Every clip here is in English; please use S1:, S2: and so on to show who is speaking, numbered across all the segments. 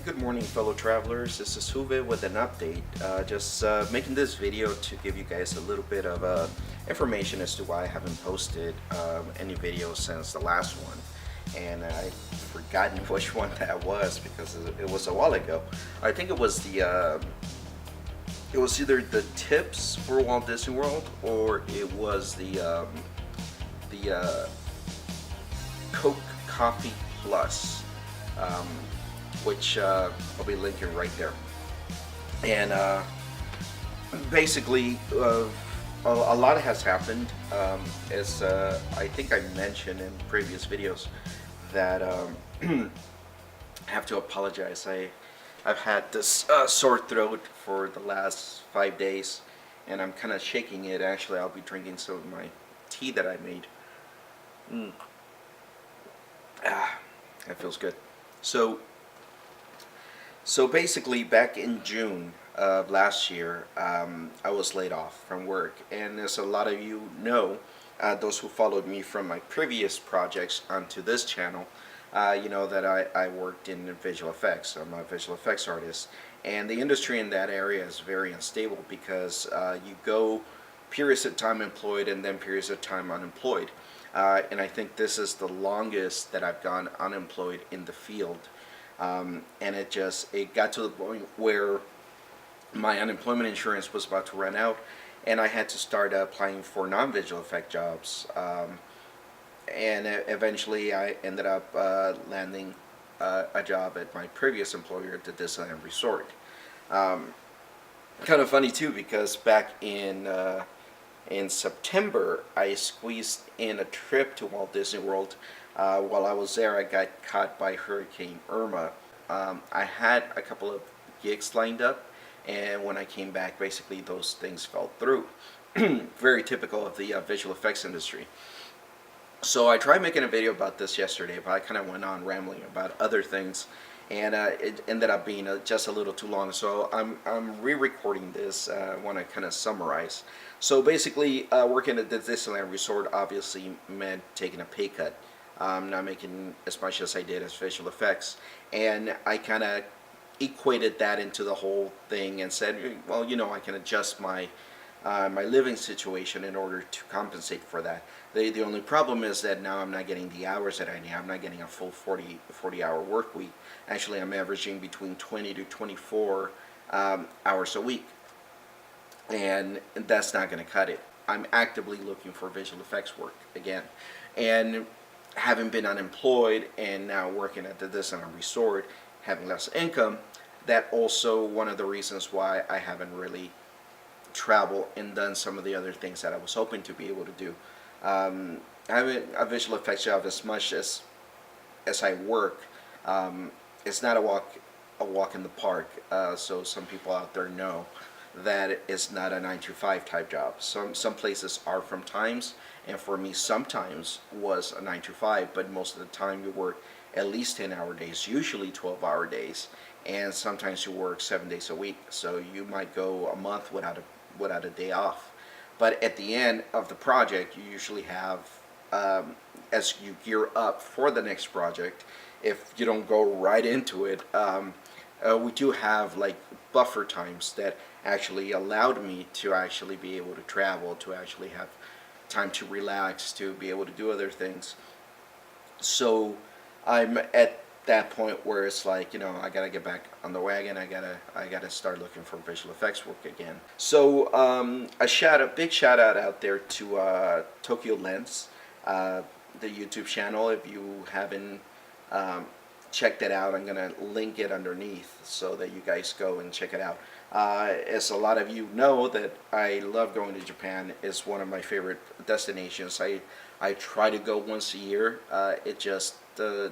S1: Good morning, fellow travelers. This is Juve with an update. Just making this video to give you guys a little bit of information as to why I haven't posted any videos since the last one. And I've forgotten which one that was because it was a while ago. I think it was it was either the tips for Walt Disney World or it was the Coke Coffee Plus. Which I'll be linking right there. And basically, a lot has happened. As I think I mentioned in previous videos, that I have to apologize. I've had this sore throat for the last 5 days, and I'm kind of shaking it. Actually, I'll be drinking some of my tea that I made. That feels good. So basically, back in June of last year, I was laid off from work, and as a lot of you know, those who followed me from my previous projects onto this channel, you know that I worked in visual effects. I'm a visual effects artist, and the industry in that area is very unstable because you go periods of time employed and then periods of time unemployed, and I think this is the longest that I've gone unemployed in the field. And it got to the point where my unemployment insurance was about to run out, and I had to start applying for non-visual effect jobs. And eventually, I ended up landing a job at my previous employer at the Disneyland Resort. Kind of funny too, because back in September, I squeezed in a trip to Walt Disney World. While I was there, I got caught by Hurricane Irma. I had a couple of gigs lined up, and when I came back, basically those things fell through. Very typical of the visual effects industry. So I tried making a video about this yesterday, but I kind of went on rambling about other things, and it ended up being just a little too long. So I'm re-recording this. I want to kind of summarize. So basically, working at the Disneyland Resort obviously meant taking a pay cut. Not making as much as I did as visual effects, and I kind of equated that into the whole thing and said, well, you know, I can adjust my my living situation in order to compensate for that. The only problem is that now I'm not getting the hours that I need. I'm not getting a full 40 hour work week. Actually, I'm averaging between 20 to 24 hours a week, and that's not going to cut it. I'm actively looking for visual effects work again, and having been unemployed and now working at the Disneyland Resort, having less income, that also one of the reasons why I haven't really traveled and done some of the other things that I was hoping to be able to do. Having a visual effects job, as much as I work, it's not a walk in the park. So some people out there know that it's not a 9 to 5 type job. Some places are from times, and for me sometimes was a 9 to 5, but most of the time you work at least 10-hour days, usually 12-hour days, and sometimes you work 7 days a week. So you might go a month without a day off. But at the end of the project, you usually have, as you gear up for the next project, if you don't go right into it, we do have like buffer times that actually allowed me to actually be able to travel, to actually have time to relax, to be able to do other things. So I'm at that point where it's like, you know, I gotta get back on the wagon. I gotta start looking for visual effects work again. So a big shout out there to Tokyo Lens, the YouTube channel. If you haven't checked it out, I'm gonna link it underneath so that you guys go and check it out. As a lot of you know, that I love going to Japan. It's one of my favorite destinations. I try to go once a year. It just the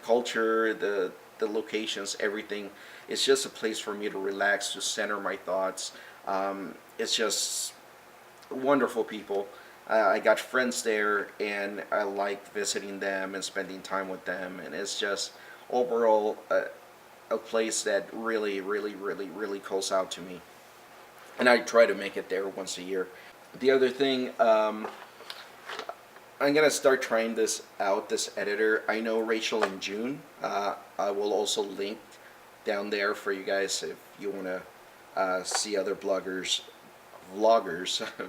S1: culture, the locations, everything. It's just a place for me to relax, to center my thoughts. It's just wonderful people. I got friends there, and I like visiting them and spending time with them. And it's just overall a place that really calls out to me. And I try to make it there once a year. The other thing, I'm gonna start trying this out, this editor. I know Rachel and June. I will also link down there for you guys if you want to see other vloggers,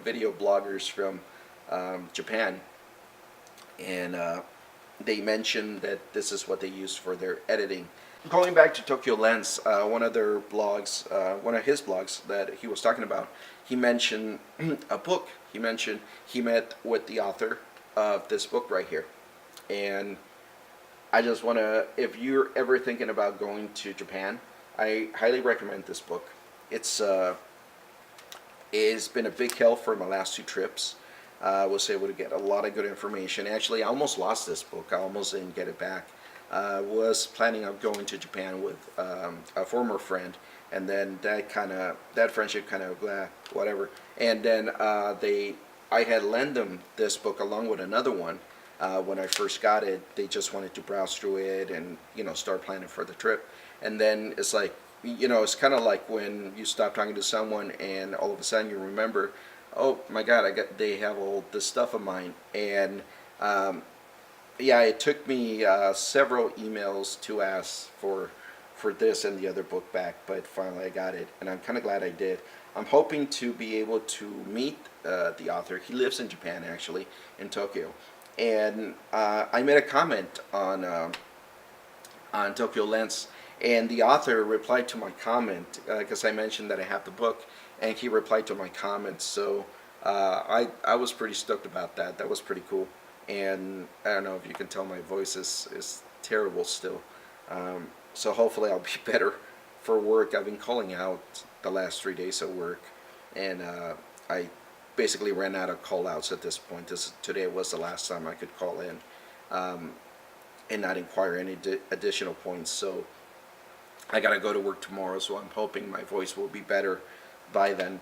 S1: video bloggers from Japan, and they mentioned that this is what they use for their editing. Going back to Tokyo Lens, one of their blogs, one of his blogs that he was talking about, he mentioned a book. He mentioned he met with the author of this book right here, and I just want to, if you're ever thinking about going to Japan, I highly recommend this book. It's been a big help for my last two trips. I was able to get a lot of good information. Actually, I almost lost this book. I almost didn't get it back. I was planning on going to Japan with a former friend, and then that friendship kind of whatever. And then I had lent them this book along with another one. When I first got it, they just wanted to browse through it and start planning for the trip. And then it's like, it's kind of like when you stop talking to someone and all of a sudden you remember, oh my God, they have all this stuff of mine. And yeah, it took me several emails to ask for this and the other book back, but finally I got it, and I'm kind of glad I did. I'm hoping to be able to meet the author. He lives in Japan, actually, in Tokyo, and I made a comment on Tokyo Lens, and the author replied to my comment because I mentioned that I have the book, and he replied to my comment. So I was pretty stoked about that. That was pretty cool. And I don't know if you can tell my voice is terrible still. So hopefully I'll be better for work. I've been calling out the last 3 days of work, and I basically ran out of call outs at this point. Today was the last time I could call in and not inquire any additional points. So I gotta go to work tomorrow, so I'm hoping my voice will be better by then.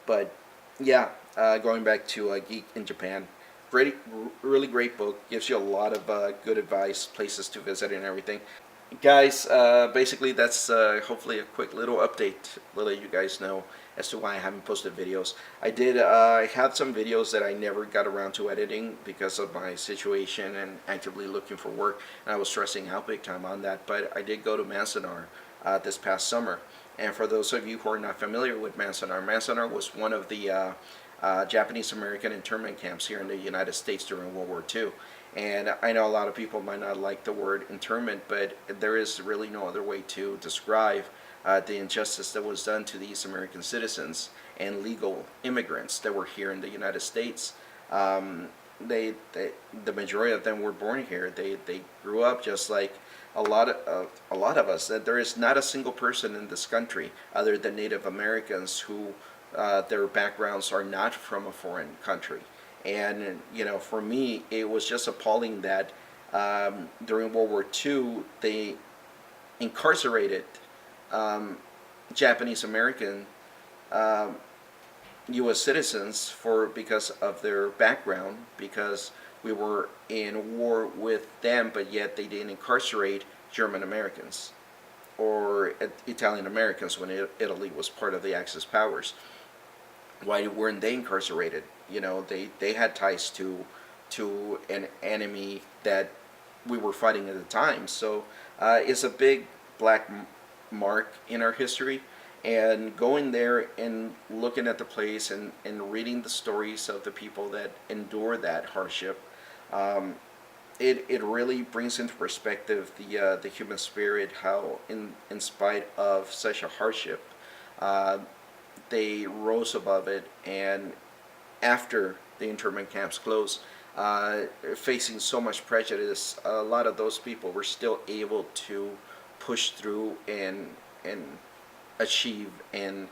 S1: But yeah, going back to Geek in Japan, really great book. Gives you a lot of good advice, places to visit, and everything. Guys, basically that's hopefully a quick little update to let you guys know as to why I haven't posted videos. I had some videos that I never got around to editing because of my situation and actively looking for work, and I was stressing out big time on that. But I did go to Manzanar this past summer, and for those of you who are not familiar with Manzanar, Manzanar was one of the Japanese American internment camps here in the United States during World War II. And I know a lot of people might not like the word internment, but there is really no other way to describe the injustice that was done to these American citizens and legal immigrants that were here in the United States. The majority of them were born here. They grew up just like a lot of us. That there is not a single person in this country other than Native Americans who their backgrounds are not from a foreign country. And for me, it was just appalling that during World War II they incarcerated Japanese American U.S. citizens because of their background, because we were in war with them, but yet they didn't incarcerate German Americans or Italian Americans when Italy was part of the Axis powers. Why weren't they incarcerated? They had ties to an enemy that we were fighting at the time. So it's a big black mark in our history. And going there and looking at the place and reading the stories of the people that endure that hardship, it really brings into perspective the human spirit, how in spite of such a hardship, they rose above it, and after the internment camps closed, facing so much prejudice, a lot of those people were still able to push through and achieve, and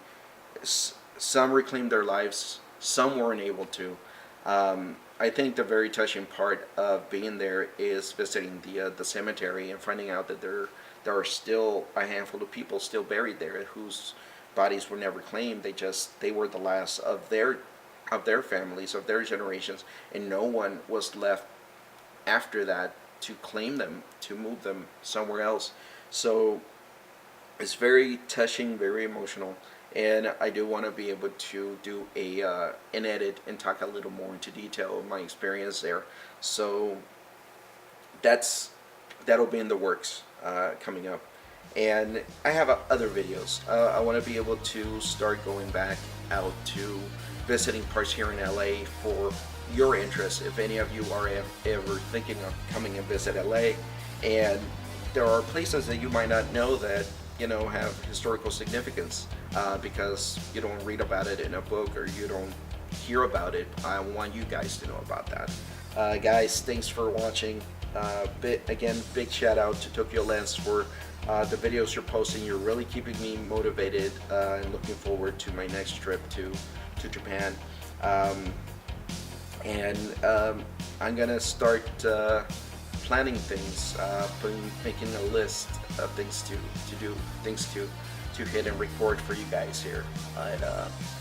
S1: some reclaimed their lives, some weren't able to. I think the very touching part of being there is visiting the cemetery and finding out that there are still a handful of people still buried there whose bodies were never claimed. They were the last of their families, of their generations, and no one was left after that to claim them, to move them somewhere else. So it's very touching, very emotional, and I do want to be able to do an edit and talk a little more into detail of my experience there. So that'll be in the works coming up. And I have other videos. I want to be able to start going back out to visiting parts here in LA for your interest. If any of you are ever thinking of coming and visit LA, and there are places that you might not know that have historical significance because you don't read about it in a book or you don't hear about it. I want you guys to know about that. Guys, thanks for watching. Big shout out to Tokyo Lens for the videos you're posting. You're really keeping me motivated and looking forward to my next trip to Japan. I'm gonna start planning things, making a list of things to do, things to hit and record for you guys here at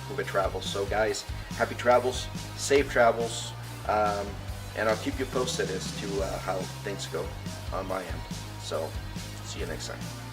S1: Juve Travels. So guys, happy travels, safe travels, and I'll keep you posted as to how things go on my end. So see you next time.